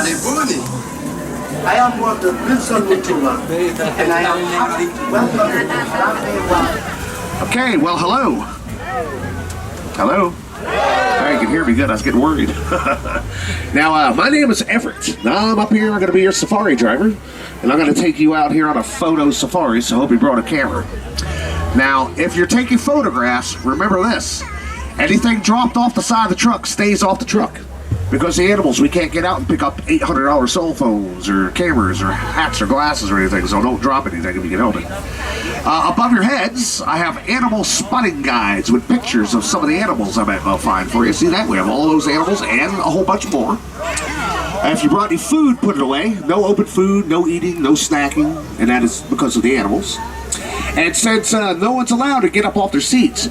I am Walt, the Wilson YouTuber, and I am happy to welcome you to Harambe Wildlife. Okay, well, hello. Hello. You can hear me good. I was getting worried. Now, my name is Everett. Now, I'm up here. I'm going to be your safari driver, and I'm going to take you out here on a photo safari, so I hope you brought a camera. Now, if you're taking photographs, remember this. Anything dropped off the side of the truck stays off the truck. Because the animals, we can't get out and pick up $800 cell phones or cameras or hats or glasses or anything, so don't drop anything if you can help it. Above your heads, I have animal spotting guides with pictures of some of the animals I might find for you. See that? We have all those animals and a whole bunch more. If you brought any food, put it away. No open food, no eating, no snacking, and that is because of the animals. And since no one's allowed to get up off their seats,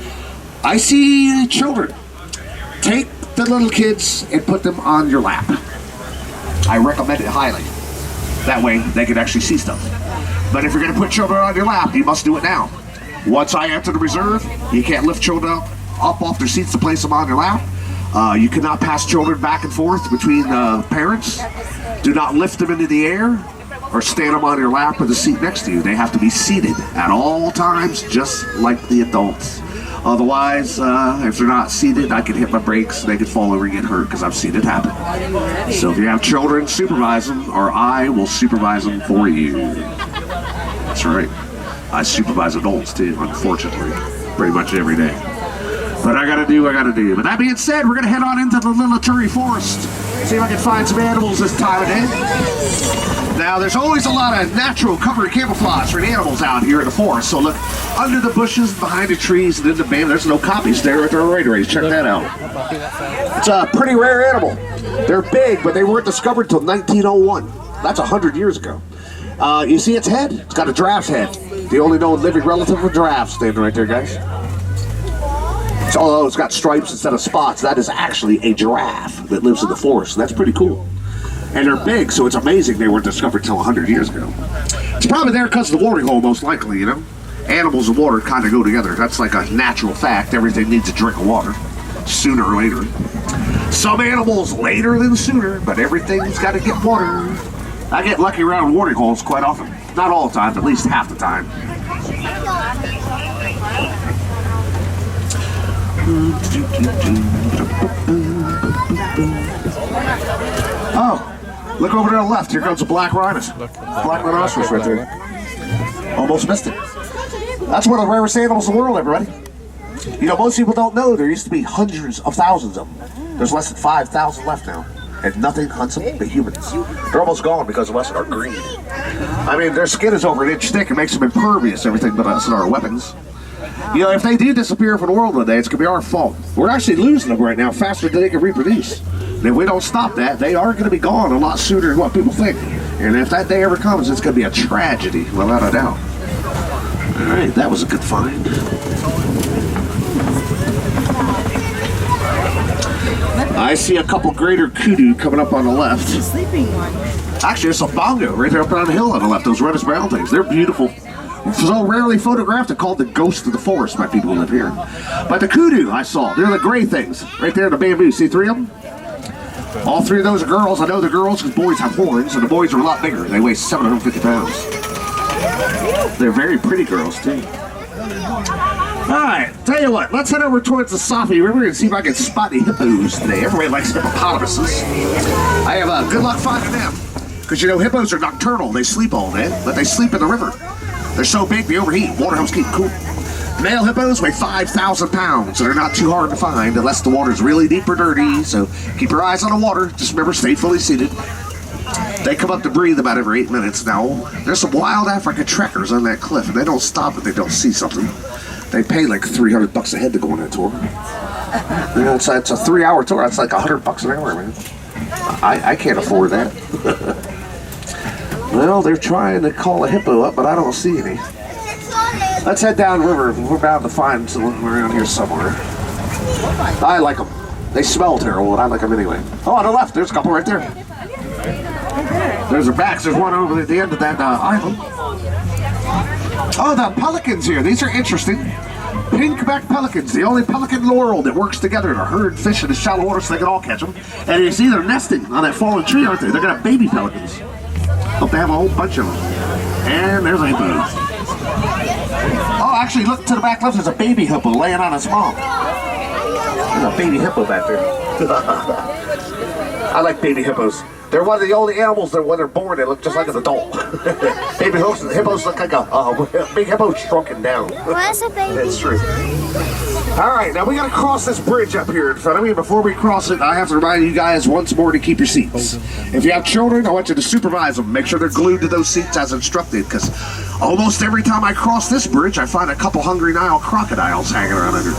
I see children. Take the little kids and put them on your lap. I recommend it highly. That way they can actually see stuff. But if you're going to put children on your lap, you must do it now. Once I enter the reserve, you can't lift children up off their seats to place them on your lap. You cannot pass children back and forth between parents. Do not lift them into the air or stand them on your lap or the seat next to you. They have to be seated at all times, just like the adults. Otherwise, if they're not seated, I can hit my brakes, they could fall over and get hurt, because I've seen it happen. So if you have children, supervise them, or I will supervise them for you. That's right. I supervise adults too, unfortunately, pretty much every day. But I gotta do. But that being said, we're gonna head on into the Lillaturi Forest. See if I can find some animals this time of day. Now, there's always a lot of natural cover and camouflage for the animals out here in the forest. So look, under the bushes, behind the trees, and in the band, there's no copies there at the right race. Check that out. It's a pretty rare animal. They're big, but they weren't discovered until 1901. That's 100 years ago. You see its head? It's got a giraffe's head. The only known living relative of giraffes standing right there, guys. Although it's got stripes instead of spots, that is actually a giraffe that lives in the forest. That's pretty cool. And they're big, so it's amazing they weren't discovered until 100 years ago. It's probably there because of the watering hole, most likely, you know? Animals and water kind of go together. That's like a natural fact. Everything needs a drink of water, sooner or later. Some animals later than sooner, but everything's got to get water. I get lucky around watering holes quite often. Not all the time, at least half the time. Oh, look over to the left. Here comes a black rhinos. Black rhinoceros right there. Almost missed it. That's one of the rarest animals in the world, everybody. You know, most people don't know there used to be hundreds of thousands of them. There's less than 5,000 left now. And nothing hunts them but humans. They're almost gone because of us and our greed. I mean, their skin is over an inch thick. It makes them impervious to everything but us and our weapons. You know, if they do disappear from the world one day, it's going to be our fault. We're actually losing them right now faster than they can reproduce. And if we don't stop that, they are going to be gone a lot sooner than what people think. And if that day ever comes, it's going to be a tragedy, without a doubt. All right, that was a good find. I see a couple greater kudu coming up on the left. The sleeping one. Actually, there's a bongo right there up on the hill on the left. Those reddish brown things. They're beautiful. So rarely photographed, they're called the ghost of the forest by people who live here. But the kudu I saw, they're the gray things. Right there in the bamboo. See three of them? All three of those are girls. I know they're girls because boys have horns, and the boys are a lot bigger. They weigh 750 pounds. They're very pretty girls, too. Alright, tell you what, let's head over towards the Safi River and see if I can spot any hippos today. Everybody likes hippopotamuses. I have good luck finding them. Because you know, hippos are nocturnal. They sleep all day, but they sleep in the river. They're so big they overheat. Water helps keep them cool. Male hippos weigh 5,000 pounds, so they're not too hard to find unless the water's really deep or dirty. So keep your eyes on the water. Just remember, stay fully seated. They come up to breathe about every 8 minutes. Now, there's some wild African trekkers on that cliff, and they don't stop if they don't see something. They pay like $300 a head to go on that tour. You know, it's a 3-hour tour. That's like $100 an hour, man. I can't afford that. Well, they're trying to call a hippo up, but I don't see any. Let's head downriver. We're bound to find some around here somewhere. I like them. They smell terrible, but I like them anyway. Oh, on the left, there's a couple right there. There's their backs. There's one over at the end of that island. Oh, the pelicans here. These are interesting. pink-backed pelicans, the only pelican in the world that works together to herd fish in the shallow water so they can all catch them. And you see they're nesting on that fallen tree, aren't they? They're gonna have baby pelicans. Hope they have a whole bunch of them. And there's a hippo. Oh, actually, look to the back left. There's a baby hippo laying on its mom. There's a baby hippo back there. I like baby hippos. They're one of the only animals that when they're born, they look just like an adult. Baby hippos look like a big hippo shrunken down. What's a baby? That's true. All right, now we got to cross this bridge up here in front of me. Before we cross it, I have to remind you guys once more to keep your seats. If you have children, I want you to supervise them. Make sure they're glued to those seats as instructed, because almost every time I cross this bridge, I find a couple hungry Nile crocodiles hanging around under.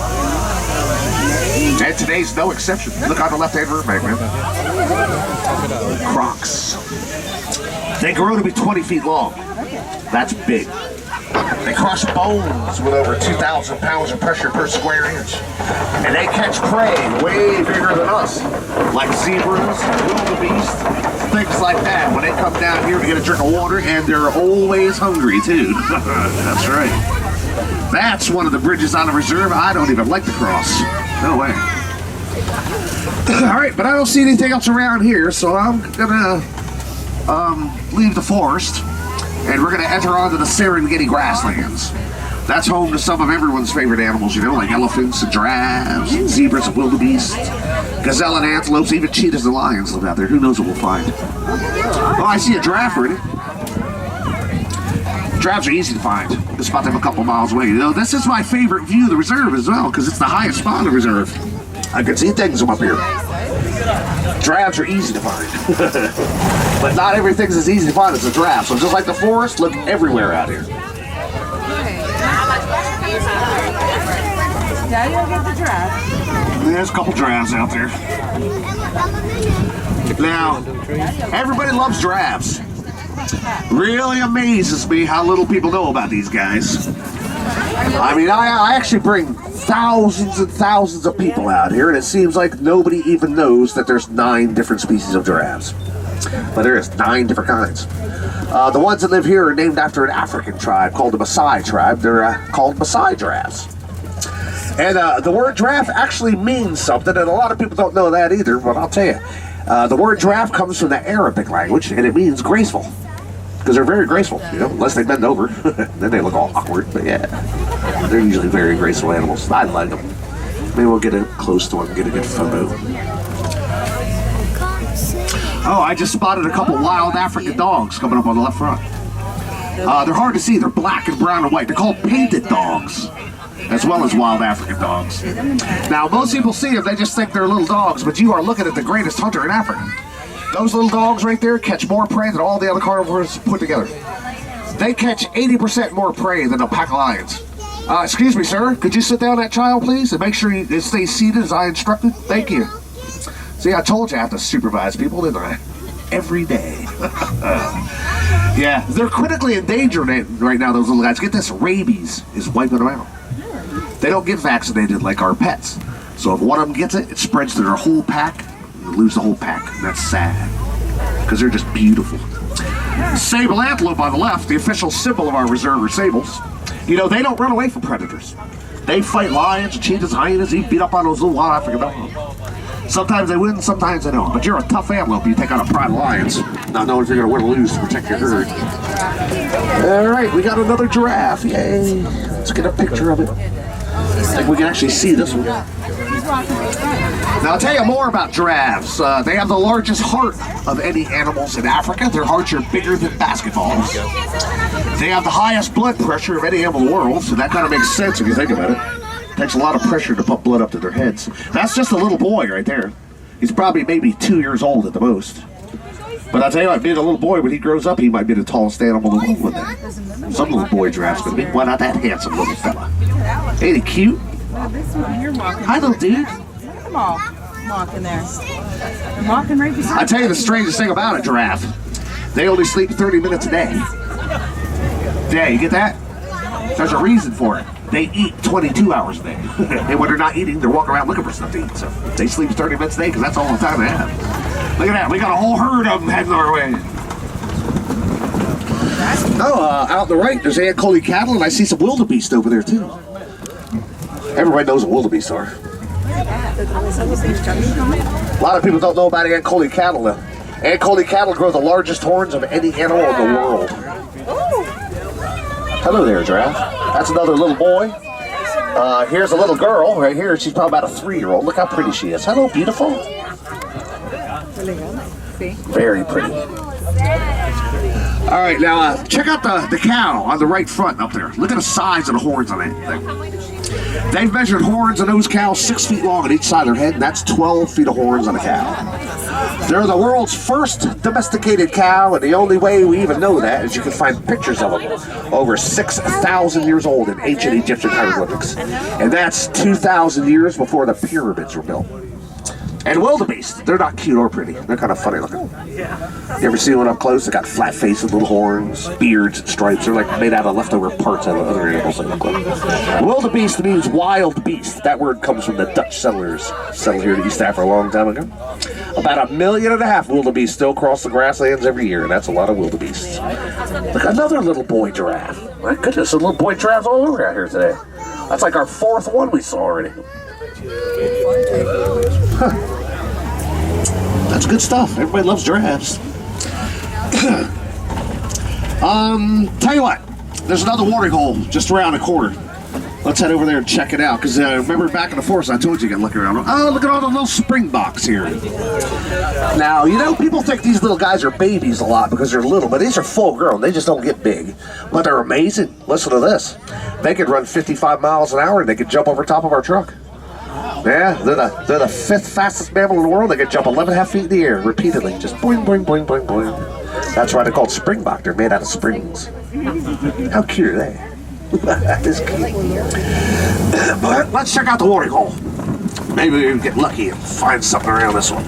And today's no exception. Look on the left-hand room, man. Crocs. They grow to be 20 feet long. That's big. They crush bones with over 2,000 pounds of pressure per square inch. And they catch prey way bigger than us, like zebras, wildebeest, things like that. When they come down here to get a drink of water, and they're always hungry, too. That's right. That's one of the bridges on the reserve I don't even like to cross. No way. All right, but I don't see anything else around here, so I'm gonna leave the forest, and we're gonna enter onto the Serengeti Grasslands. That's home to some of everyone's favorite animals, you know, like elephants and giraffes, and zebras and wildebeest, gazelle and antelopes, even cheetahs and lions live out there. Who knows what we'll find? Oh, I see a giraffe already. Giraffes are easy to find. Just about them a couple miles away. You know, this is my favorite view of the reserve as well, because it's the highest spot in the reserve. I can see things from up here. Giraffes are easy to find. But not everything's as easy to find as a giraffe. So just like the forest, look everywhere out here. Daddy will get the giraffe. There's a couple giraffes out there. Now, everybody loves giraffes. Really amazes me how little people know about these guys. I mean, I actually bring thousands and thousands of people out here, and it seems like nobody even knows that there's 9 different species of giraffes. But there is 9 different kinds. The ones that live here are named after an African tribe called the Masai tribe. They're called Masai giraffes. And the word giraffe actually means something, and a lot of people don't know that either, but I'll tell you. The word giraffe comes from the Arabic language, and it means graceful. Because they're very graceful, you know, unless they bend over. Then they look all awkward, but yeah. They're usually very graceful animals. I like them. Maybe we'll get close to one and get a good photo. Oh, I just spotted a couple wild African dogs coming up on the left front. They're hard to see. They're black and brown and white. They're called painted dogs, as well as wild African dogs. Now, most people see them, they just think they're little dogs, but you are looking at the greatest hunter in Africa. Those little dogs right there catch more prey than all the other carnivores put together. They catch 80% more prey than a pack of lions. Excuse me, sir. Could you sit down that child, please, and make sure you stay seated as I instructed? Thank you. See, I told you I have to supervise people, didn't I? Every day. Yeah, they're critically endangered right now, those little guys. Get this, rabies is wiping them out. They don't get vaccinated like our pets. So if one of them gets it, it spreads to their whole pack. You lose the whole pack, and that's sad, because they're just beautiful. Sable antelope on the left, the official symbol of our reserve are sables. You know, they don't run away from predators. They fight lions, cheetahs, hyenas, they beat up on those little wild African dogs. Sometimes they win, sometimes they don't. But you're a tough antelope, you take on a pride of lions, not knowing if you're going to win or lose to protect your herd. All right, we got another giraffe, yay. Let's get a picture of it. I think we can actually see this one. Now I'll tell you more about giraffes. They have the largest heart of any animals in Africa. Their hearts are bigger than basketballs. They have the highest blood pressure of any animal in the world, so that kind of makes sense if you think about it. It takes a lot of pressure to pump blood up to their heads. That's just a little boy right there. He's probably maybe 2 years old at the most. But I'll tell you what, being a little boy, when he grows up, he might be the tallest animal in the world one day. Some little boy giraffe's gonna be. Why not that handsome little fella? Ain't he cute? Hi, little dude. Come on, walking there. They're walking right beside. I'll tell you the strangest thing about a giraffe. They only sleep 30 minutes a day. Yeah, you get that? There's a reason for it. They eat 22 hours a day. And when they're not eating, they're walking around looking for stuff to eat. So they sleep 30 minutes a day because that's all the time they have. Look at that. We got a whole herd of them heading our way. Oh, out on the right, there's Ankoli cattle, and I see some wildebeest over there, too. Everybody knows what wildebeest are. A lot of people don't know about Ankole cattle now. Ankole cattle grow the largest horns of any animal in the world. Hello there, giraffe. That's another little boy. Here's a little girl right here. She's probably about a 3-year-old. Look how pretty she is. Hello, beautiful. Very pretty. All right, now check out the cow on the right front up there. Look at the size of the horns on that thing. They've measured horns on those cows 6 feet long on each side of their head, and that's 12 feet of horns on a cow. They're the world's first domesticated cow, and the only way we even know that is you can find pictures of them over 6,000 years old in ancient Egyptian hieroglyphics. And that's 2,000 years before the pyramids were built. And wildebeest, they're not cute or pretty. They're kind of funny looking. You ever see one up close? They got flat faces, little horns, beards, and stripes. They're like made out of leftover parts of other animals they look like. Wildebeest means wild beast. That word comes from the Dutch settlers settled here in East Africa a long time ago. About 1.5 million wildebeest still cross the grasslands every year, and that's a lot of wildebeests. Look, another little boy giraffe. My goodness, a little boy giraffes all over out here today. That's like our 4th one we saw already. Huh. That's good stuff. Everybody loves giraffes. Tell you what, there's another watering hole just around the corner. Let's head over there and check it out. Because remember back in the forest, I told you to look around. Oh, look at all the little springboks here. Now, you know, people think these little guys are babies a lot because they're little, but these are full grown. They just don't get big. But they're amazing. Listen to this. They could run 55 miles an hour and they could jump over top of our truck. Yeah, they're the 5th fastest mammal in the world. They can jump 11.5 feet in the air repeatedly. Just boing, boing, boing, boing, boing. That's why they're called springbok. They're made out of springs. How cute are they? That is cute. But let's check out the watering hole. Maybe we can get lucky and find something around this one.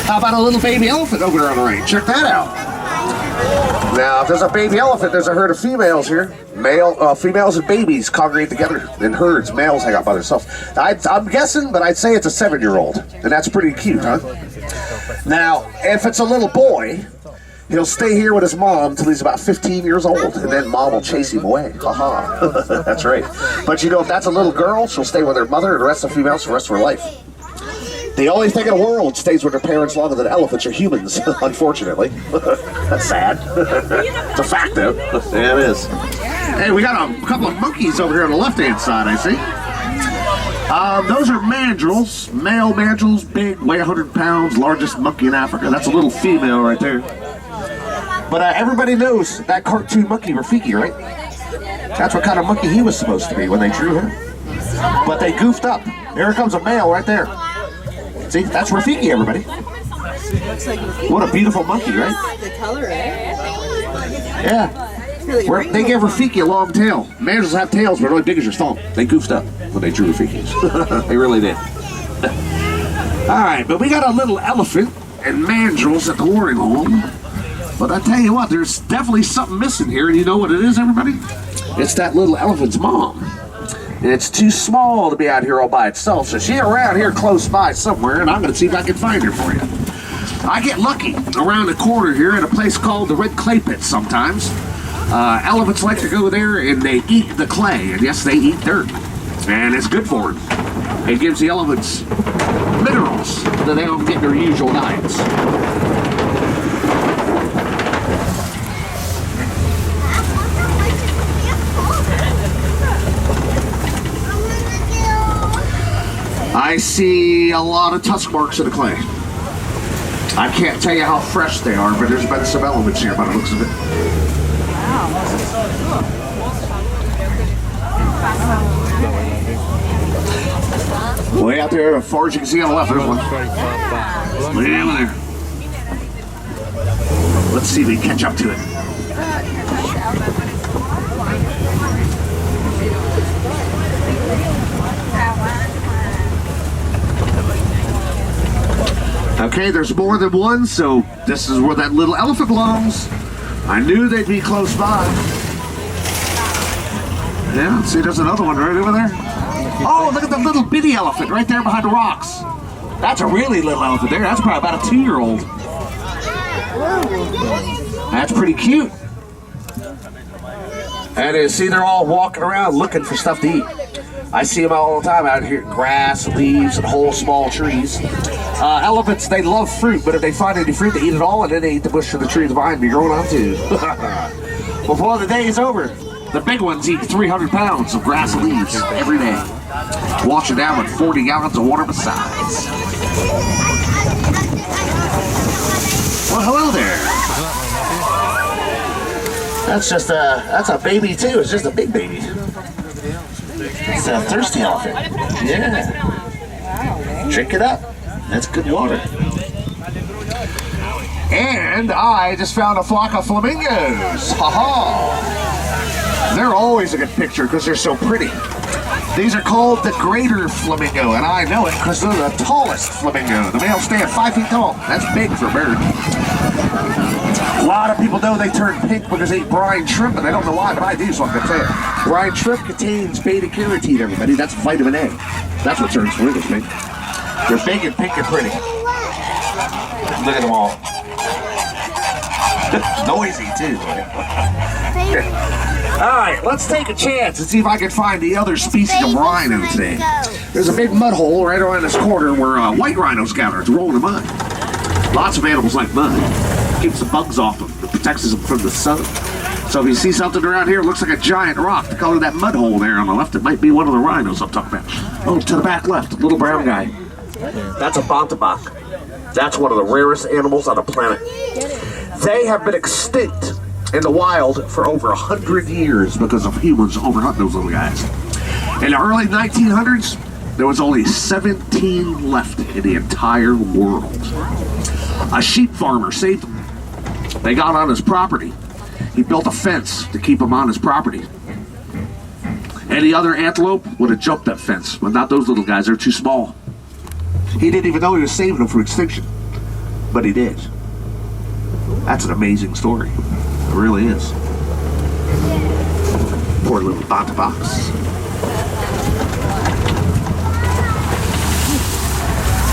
How about a little baby elephant over there on the right? Check that out. Now, if there's a baby elephant, there's a herd of females here. Females and babies congregate together in herds. Males hang out by themselves. I'm guessing, but I'd say it's a 7-year-old, and that's pretty cute, huh? Now, if it's a little boy, he'll stay here with his mom until he's about 15 years old, and then mom will chase him away. Haha. That's right. But you know, if that's a little girl, she'll stay with her mother and the rest of the females for the rest of her life. The only thing in the world stays with their parents longer than elephants are humans, unfortunately. That's sad. It's a fact, though. Yeah, it is. Hey, we got a couple of monkeys over here on the left-hand side, I see. Those are mandrills. Male mandrills, big, weigh 100 pounds, largest monkey in Africa. That's a little female right there. But everybody knows that cartoon monkey Rafiki, right? That's what kind of monkey he was supposed to be when they drew him. But they goofed up. Here comes a male right there. See, that's Rafiki, everybody. What a beautiful monkey, right? The color, yeah. They gave Rafiki a long tail. Mandrills have tails, but really big as your thumb. They goofed up when they drew Rafikis. They really did. All right, but we got a little elephant and mandrills at the watering hole. But I tell you what, there's definitely something missing here, and you know what it is, everybody? It's that little elephant's mom. And it's too small to be out here all by itself, so she's around here close by somewhere, and I'm going to see if I can find her for you. I get lucky around the corner here at a place called the Red Clay Pit sometimes. Elephants like to go there, and they eat the clay, and yes, they eat dirt. And it's good for them. It gives the elephants minerals that they don't get in their usual diets. I see a lot of tusk marks in the clay. I can't tell you how fresh they are, but there's been some elements here by the looks of it. Way out there, as far as you can see on the left, there's one. Way over there. Let's see if we can catch up to it. Okay, there's more than one, so this is where that little elephant belongs. I knew they'd be close by. Yeah, see, there's another one right over there. Oh, look at the little bitty elephant right there behind the rocks. That's a really little elephant there. That's probably about a 2-year-old. That's pretty cute. And you see, they're all walking around looking for stuff to eat. I see them all the time out here, grass, leaves, and whole small trees. Elephants, they love fruit, but if they find any fruit, they eat it all, and then they eat the bush of the tree behind me growing on too. Before the day is over, the big ones eat 300 pounds of grass and leaves every day. Wash it down with 40 gallons of water besides. Well, hello there. That's a baby too. It's just a big baby. It's a thirsty elephant. Yeah. Drink it up. That's good water. And I just found a flock of flamingos. Ha-ha. They're always a good picture because they're so pretty. These are called the Greater Flamingo, and I know it because they're the tallest flamingo. The males stand 5 feet tall. That's big for a bird. A lot of people know they turn pink because they eat brine shrimp, and they don't know why, but I do, so I'm going to tell you. Brine shrimp contains beta-carotene, everybody. That's vitamin A. That's what turns flamingos pink. They're big and pink and pretty. Look at them all. Noisy, too. Alright, let's take a chance and see if I can find the other species of rhino today. There's a big mud hole right around this corner where white rhinos gather. It's rolling in mud. Lots of animals like mud. Keeps the bugs off them. It protects them from the sun. So if you see something around here, it looks like a giant rock. The color of that mud hole there on the left, it might be one of the rhinos I'm talking about. Oh, to the back left, little brown guy. That's a bontebok. That's one of the rarest animals on the planet. They have been extinct in the wild for over 100 years because of humans overhunting those little guys. In the early 1900s, there was only 17 left in the entire world. A sheep farmer saved them. They got on his property. He built a fence to keep them on his property. Any other antelope would have jumped that fence, but not those little guys. They're too small. He didn't even know he was saving them from extinction, but he did. That's an amazing story. It really is. Poor little bonteboks.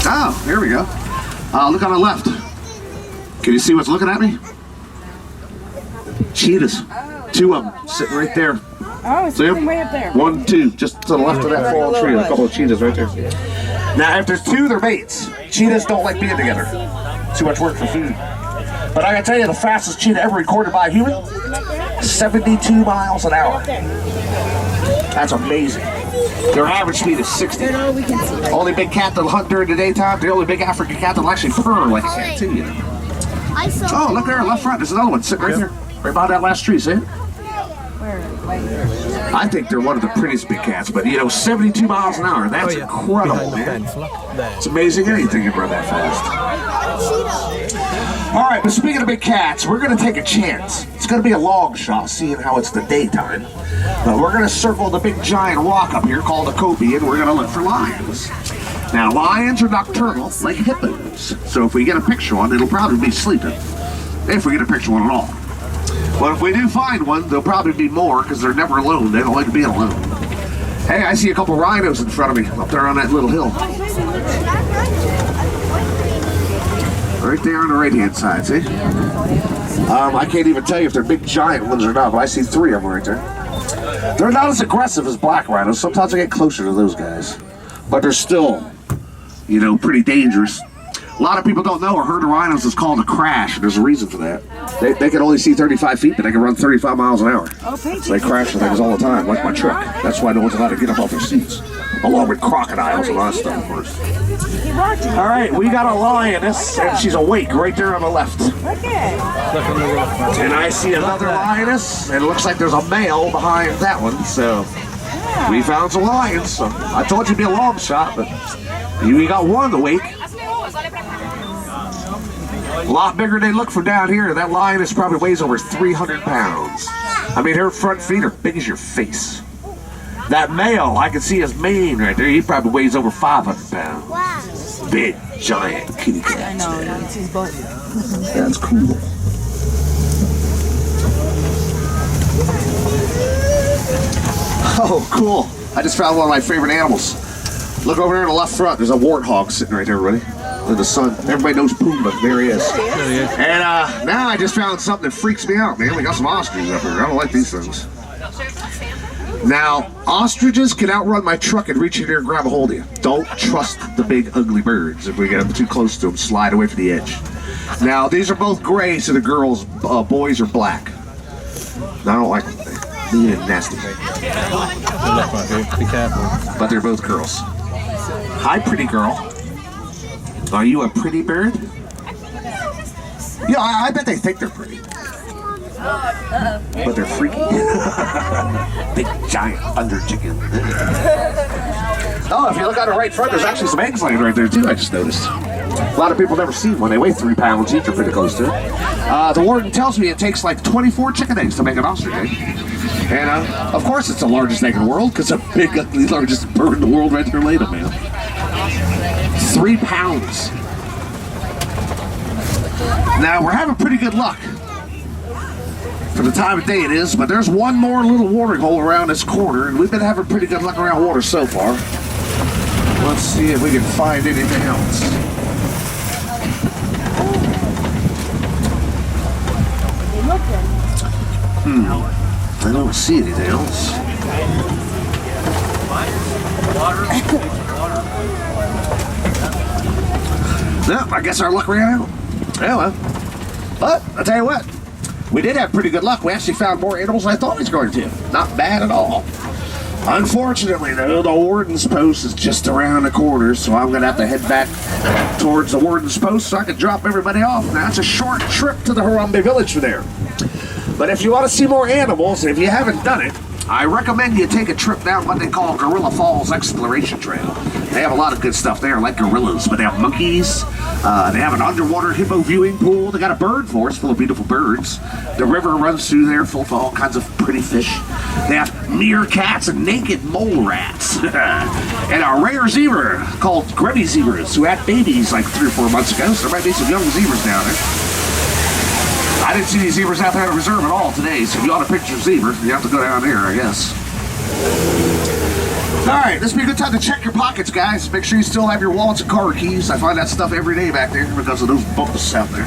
Oh, there we go. Look on the left. Can you see what's looking at me? Cheetahs. Two of them sitting right there. Oh, it's sitting way up there. 1, 2, just to the left of that fallen tree. There's a couple of cheetahs right there. Now, if there's two, they're mates. Cheetahs don't like being together. Too much work for food. But I gotta tell you, the fastest cheetah ever recorded by a human, 72 miles an hour. That's amazing. Their average speed is 60. Only big cat that'll hunt during the daytime. The only big African cat that'll actually purr like a cat too, you know. Oh, look there, left front. There's another one sitting right there. Right by that last tree, see it? I think they're one of the prettiest big cats, but you know, 72 miles an hour, that's incredible, man. It's amazing anything can run that fast. All right, but speaking of big cats, we're going to take a chance. It's going to be a long shot, seeing how it's the daytime. But we're going to circle the big giant rock up here called a copy, and we're going to look for lions. Now, lions are nocturnal, like hippos. So if we get a picture one, it'll probably be sleeping. If we get a picture one at all. But if we do find one, there'll probably be more because they're never alone. They don't like being alone. Hey, I see a couple rhinos in front of me up there on that little hill. Right there on the right-hand side, see? I can't even tell you if they're big giant ones or not, but I see 3 of them right there. They're not as aggressive as black rhinos. Sometimes I get closer to those guys. But they're still, you know, pretty dangerous. A lot of people don't know a herd of rhinos is called a crash, and there's a reason for that. They can only see 35 feet, but they can run 35 miles an hour. So they crash the things all the time, like my truck. That's why no one's allowed to get up off their seats. Along with crocodiles and all that stuff, of course. All right, we got a lioness, and she's awake right there on the left. And I see another lioness, and it looks like there's a male behind that one, so we found some lions. So I told you it'd be a long shot, but we got one awake. A lot bigger than they look from down here. That lioness probably weighs over 300 pounds. I mean, her front feet are big as your face. That male, I can see his mane right there. He probably weighs over 500 pounds. Wow. Big, giant kitty cat. I know, it's his butt. That's cool. Oh, cool. I just found one of my favorite animals. Look over there in the left front. There's a warthog sitting right there, everybody. In the sun. Everybody knows Pumbaa. There he is. And now I just found something that freaks me out, man. We got some ostriches up here. I don't like these things. Now, ostriches can outrun my truck and reach in here and grab a hold of you. Don't trust the big ugly birds. If we get up too close to them, slide away from the edge. Now, these are both gray, so the boys are black. I don't like them. They're mean and nasty. Be careful. But they're both girls. Hi, pretty girl. Are you a pretty bird? Yeah, I bet they think they're pretty. But they're freaky. Big, giant under chicken. Oh, if you look on the right front, there's actually some eggs laying right there, too, I just noticed. A lot of people never seen one. They weigh 3 pounds each, or pretty close to it. The warden tells me it takes like 24 chicken eggs to make an ostrich egg. And, of course, it's the largest egg in the world, because the big, ugly, largest bird in the world right there laid them, man. 3 pounds. Now, we're having pretty good luck for the time of day it is, but there's one more little watering hole around this corner, and we've been having pretty good luck around water so far. Let's see if we can find anything else. I don't see anything else. No, I guess our luck ran out. Yeah, well. But, I'll tell you what. We did have pretty good luck. We actually found more animals than I thought we was going to. Not bad at all. Unfortunately, though, the warden's post is just around the corner, so I'm going to have to head back towards the warden's post so I can drop everybody off. Now, it's a short trip to the Harambe village from there. But if you want to see more animals, and if you haven't done it, I recommend you take a trip down what they call Gorilla Falls Exploration Trail. They have a lot of good stuff there, like gorillas, but they have monkeys. They have an underwater hippo viewing pool. They got a bird forest full of beautiful birds. The river runs through there full of all kinds of pretty fish. They have meerkats and naked mole rats. And a rare zebra called grubby zebras who had babies like 3 or 4 months ago, so there might be some young zebras down there. I didn't see these zebras out there at the reserve at all today, so if you want a picture of zebras, you have to go down there, I guess. Alright, this would be a good time to check your pockets, guys. Make sure you still have your wallets and car keys. I find that stuff every day back there because of those bumps out there.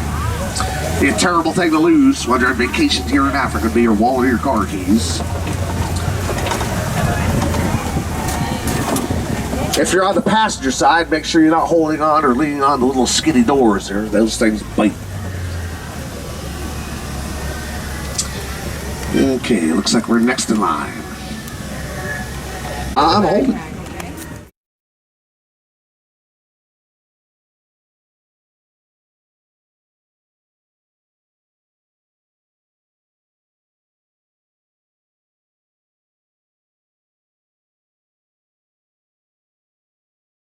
Be a terrible thing to lose when you're on vacation here in Africa, be your wallet or your car keys. If you're on the passenger side, make sure you're not holding on or leaning on the little skinny doors there. Those things bite. Okay, looks like we're next in line. I'm holding.